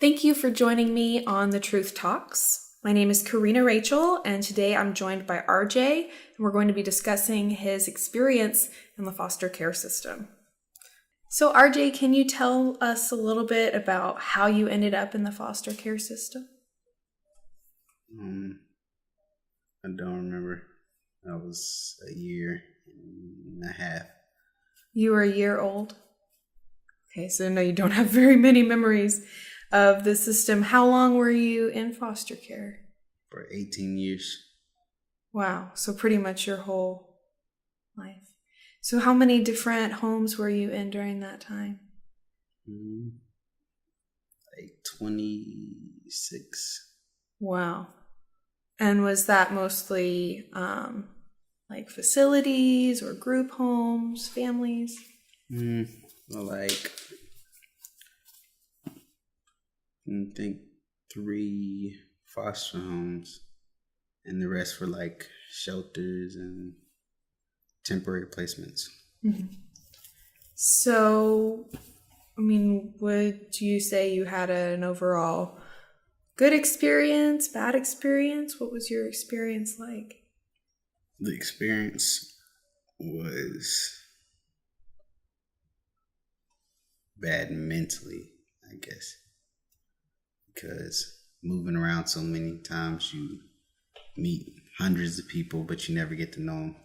Thank you for joining me on The Truth Talks. My name is Karina Rachel, and today I'm joined by R.J., and we're going to be discussing his experience in the foster care system. So R.J., can you tell us a little bit about how you ended up in the foster care system? I don't remember. I was a year and a half. You were a year old? Okay, so no, you don't have very many memories of the system. How long were you in foster care? For 18 years. Wow, so pretty much your whole life. So how many different homes were you in during that time? Like 26. Wow. And was that mostly like facilities or group homes, families? Like, I think 3 foster homes, and the rest were like shelters and temporary placements. Mm-hmm. So, would you say you had an overall good experience, bad experience? What was your experience like? The experience was bad mentally, I guess, because moving around so many times, you meet hundreds of people, but you never get to know them.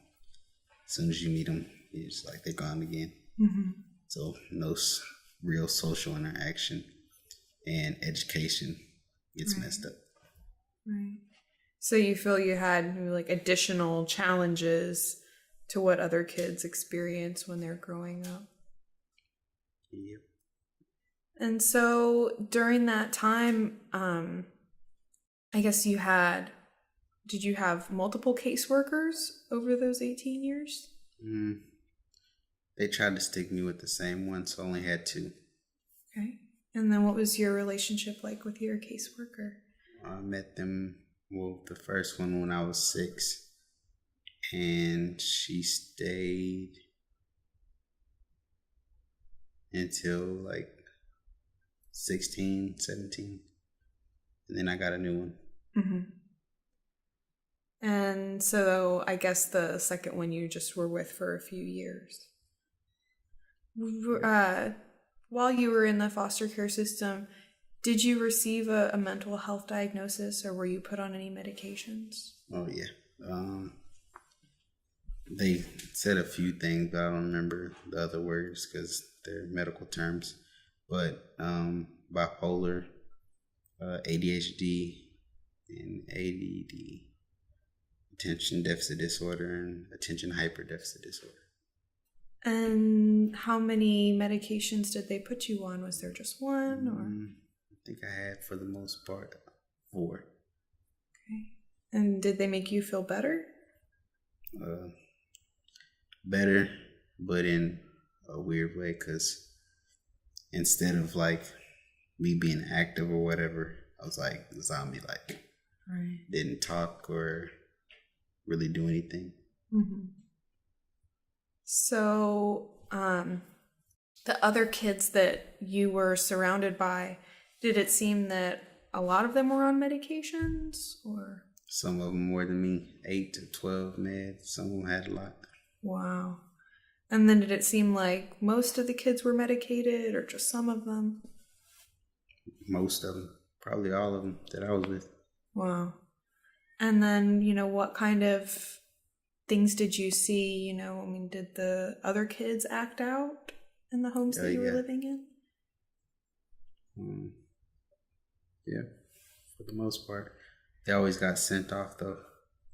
As soon as you meet them, it's like they're gone again. Mm-hmm. So no real social interaction, and education gets messed up. Right. So you feel you had maybe like additional challenges to what other kids experience when they're growing up. Yep. And so during that time, I guess did you have multiple caseworkers over those 18 years? They tried to stick me with the same one, so I only had 2. Okay. And then what was your relationship like with your caseworker? I met them, the first one when I was 6, and she stayed until like 16, 17, and then I got a new one. Mm-hmm. And so I guess the second one you just were with for a few years. While you were in the foster care system, did you receive a mental health diagnosis, or were you put on any medications? Oh, yeah. They said a few things, but I don't remember the other words because they're medical terms. But bipolar, ADHD, and ADD, attention deficit disorder, and attention hyperdeficit disorder. And how many medications did they put you on? Was there just one, or? I think I had, for the most part, 4. Okay. And did they make you feel better? Better, but in a weird way, because instead of like me being active or whatever, I was like a zombie, like right. Didn't talk or really do anything. Mm-hmm. So, the other kids that you were surrounded by, did it seem that a lot of them were on medications, or? Some of them more than me, 8 to 12 meds. Some of them had a lot. Wow. And then did it seem like most of the kids were medicated, or just some of them? Most of them. Probably all of them that I was with. Wow. And then, what kind of things did you see? Did the other kids act out in the homes that you were living in? Yeah, for the most part. They always got sent off, though,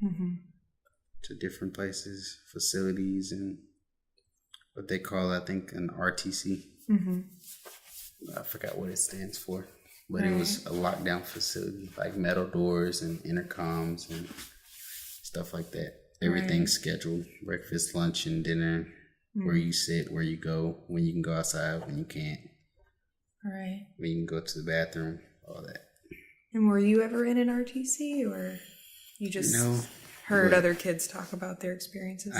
to different places, facilities, and what they call, I think, an RTC. I forgot what it stands for. But It was a lockdown facility, like metal doors and intercoms and stuff like that. Everything's scheduled: breakfast, lunch, and dinner. Where you sit, where you go, when you can go outside, when you can't. Right. When you can go to the bathroom, all that. And were you ever in an RTC, or you just heard other kids talk about their experiences?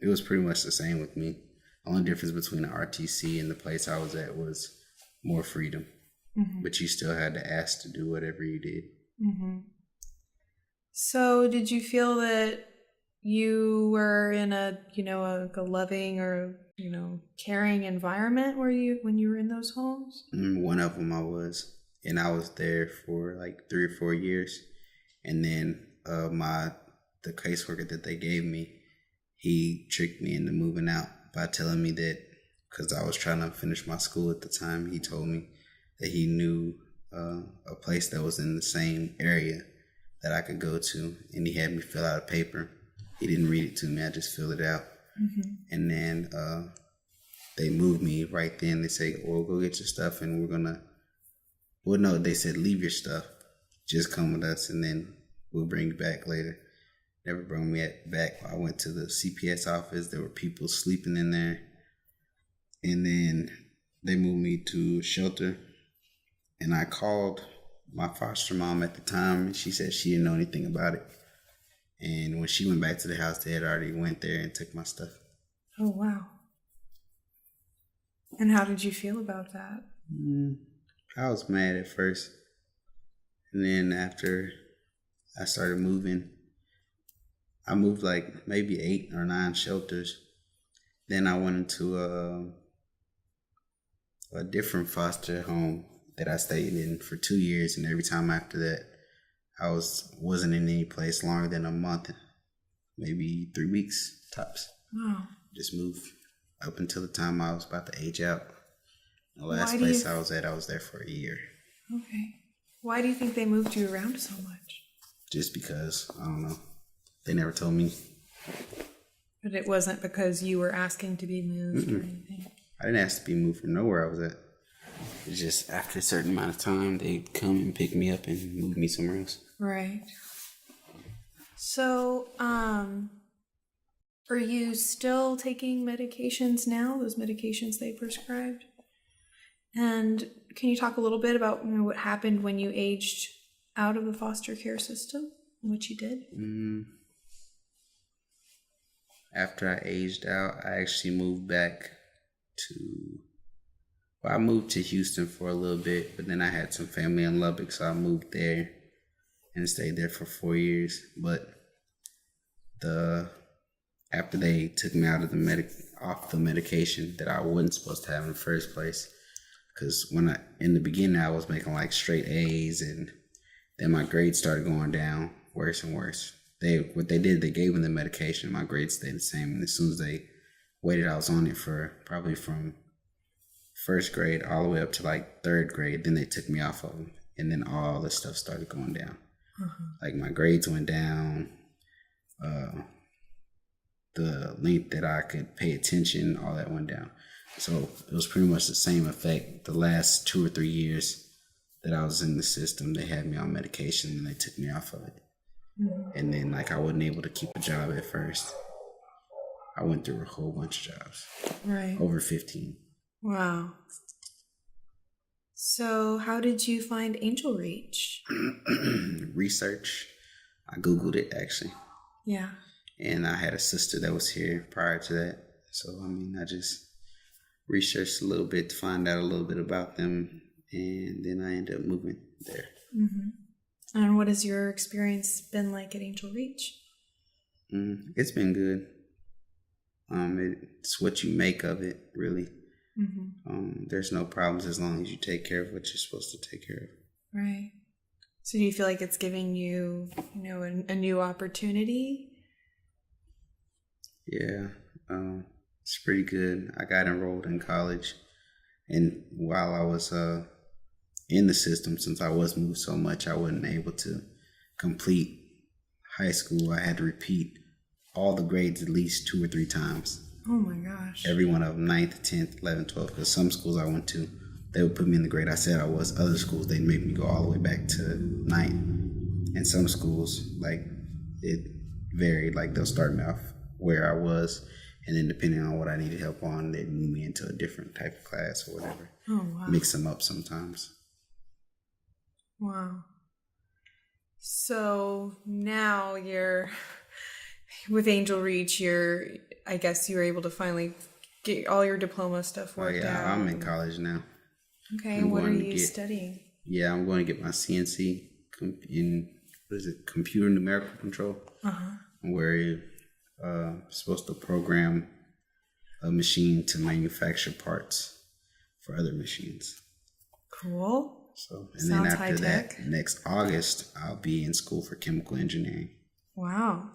It was pretty much the same with me. The only difference between the RTC and the place I was at was more freedom. but you still had to ask to do whatever you did. So did you feel that you were in a loving or, caring environment when you were in those homes? One of them I was, and I was there for like 3 or 4 years. And then the caseworker that they gave me, he tricked me into moving out by telling me that, because I was trying to finish my school at the time, he told me that he knew a place that was in the same area that I could go to, and he had me fill out a paper. He didn't read it to me, I just filled it out. And then they moved me right then. They say, well, go get your stuff, and we're gonna, well, no, they said, leave your stuff, just come with us, and then we'll bring you back later. Never brought me back. I went to the CPS office. There were people sleeping in there. And then they moved me to a shelter. And I called my foster mom at the time, and she said she didn't know anything about it. And when she went back to the house, they had already went there and took my stuff. Oh, wow. And how did you feel about that? I was mad at first. And then after I started moving, I moved like maybe 8 or 9 shelters. Then I went into a different foster home that I stayed in for 2 years. And every time after that, I wasn't in any place longer than a month, maybe 3 weeks tops. Wow. Just moved up until the time I was about to age out. The last place I was at, I was there for a year. Okay. Why do you think they moved you around so much? Just because, I don't know. They never told me. But it wasn't because you were asking to be moved or anything? I didn't ask to be moved from nowhere I was at. It's just after a certain amount of time, they'd come and pick me up and move me somewhere else. Right. So, are you still taking medications now, those medications they prescribed? And can you talk a little bit about what happened when you aged out of the foster care system, what you did? After I aged out, I actually moved back I moved to Houston for a little bit, but then I had some family in Lubbock, so I moved there and stayed there for 4 years. But after they took me out of off the medication that I wasn't supposed to have in the first place, because in the beginning I was making like straight A's, and then my grades started going down worse and worse. What they did, they gave me the medication, my grades stayed the same, and as soon as they waited, I was on it for probably from first grade all the way up to like 3rd grade. Then they took me off of them, and then all this stuff started going down. Like my grades went down, the length that I could pay attention, all that went down. So it was pretty much the same effect. The last 2 or 3 years that I was in the system, they had me on medication and they took me off of it. And then like I wasn't able to keep a job at first. I went through a whole bunch of jobs. Right. Over 15. Wow. So how did you find Angel Reach? Research. I Googled it actually. Yeah. And I had a sister that was here prior to that. So, I just researched a little bit to find out a little bit about them. And then I ended up moving there. And what has your experience been like at Angel Reach? It's been good. It's what you make of it, really. There's no problems as long as you take care of what you're supposed to take care of. Right. So do you feel like it's giving you, a new opportunity? Yeah, it's pretty good. I got enrolled in college, and while I was in the system, since I was moved so much, I wasn't able to complete high school. I had to repeat all the grades at least 2 or 3 times. Oh my gosh. Every one of them, 9th, 10th, 11th, 12th, because some schools I went to, they would put me in the grade I said I was. Other schools, they'd make me go all the way back to 9th. And some schools, like, it varied. Like, they'll start me off where I was, and then depending on what I needed help on, they'd move me into a different type of class or whatever. Oh, wow. Mix them up sometimes. Wow. So now you're with Angel Reach, I guess you were able to finally get all your diploma stuff worked out. I'm in college now. Okay, I'm what are going to you get studying? Yeah, I'm going to get my CNC in computer numerical control, where you're supposed to program a machine to manufacture parts for other machines. Cool. So, and Sounds then after high-tech. that, next August, I'll be in school for chemical engineering. Wow.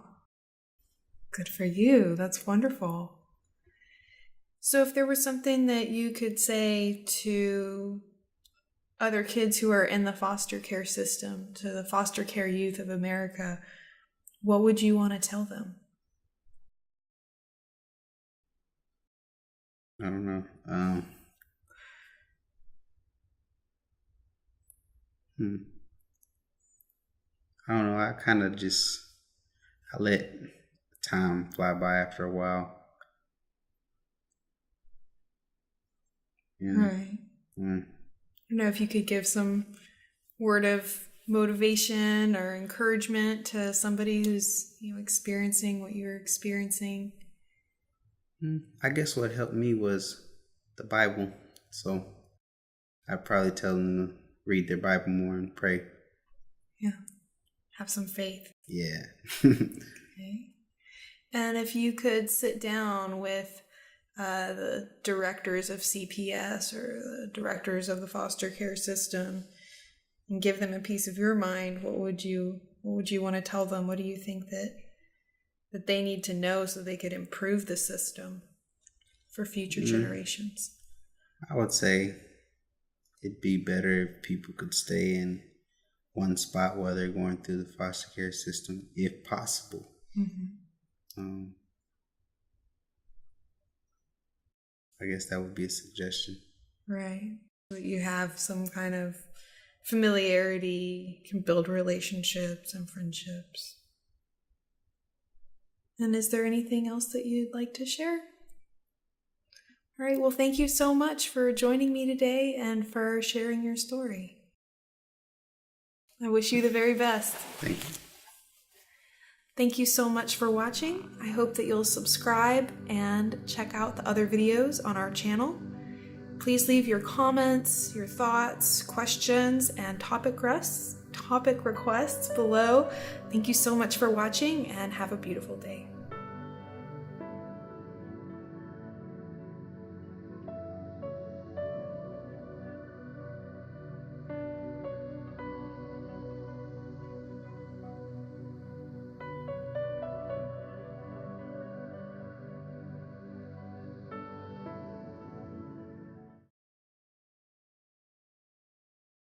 Good for you. That's wonderful. So if there was something that you could say to other kids who are in the foster care system, to the foster care youth of America, what would you want to tell them? I don't know. I don't know. I let time fly by after a while. All right. I don't know if you could give some word of motivation or encouragement to somebody who's experiencing what you're experiencing. I guess what helped me was the Bible. So I'd probably tell them to read their Bible more and pray. Yeah. Have some faith. Yeah. Okay. And if you could sit down with the directors of CPS or the directors of the foster care system and give them a piece of your mind, what would you want to tell them? What do you think that they need to know so they could improve the system for future generations? I would say it'd be better if people could stay in one spot while they're going through the foster care system, if possible. I guess that would be a suggestion. Right. So that you have some kind of familiarity, can build relationships and friendships. And is there anything else that you'd like to share? All right. Well, thank you so much for joining me today and for sharing your story. I wish you the very best. Thank you. Thank you so much for watching. I hope that you'll subscribe and check out the other videos on our channel. Please leave your comments, your thoughts, questions, and topic requests below. Thank you so much for watching and have a beautiful day.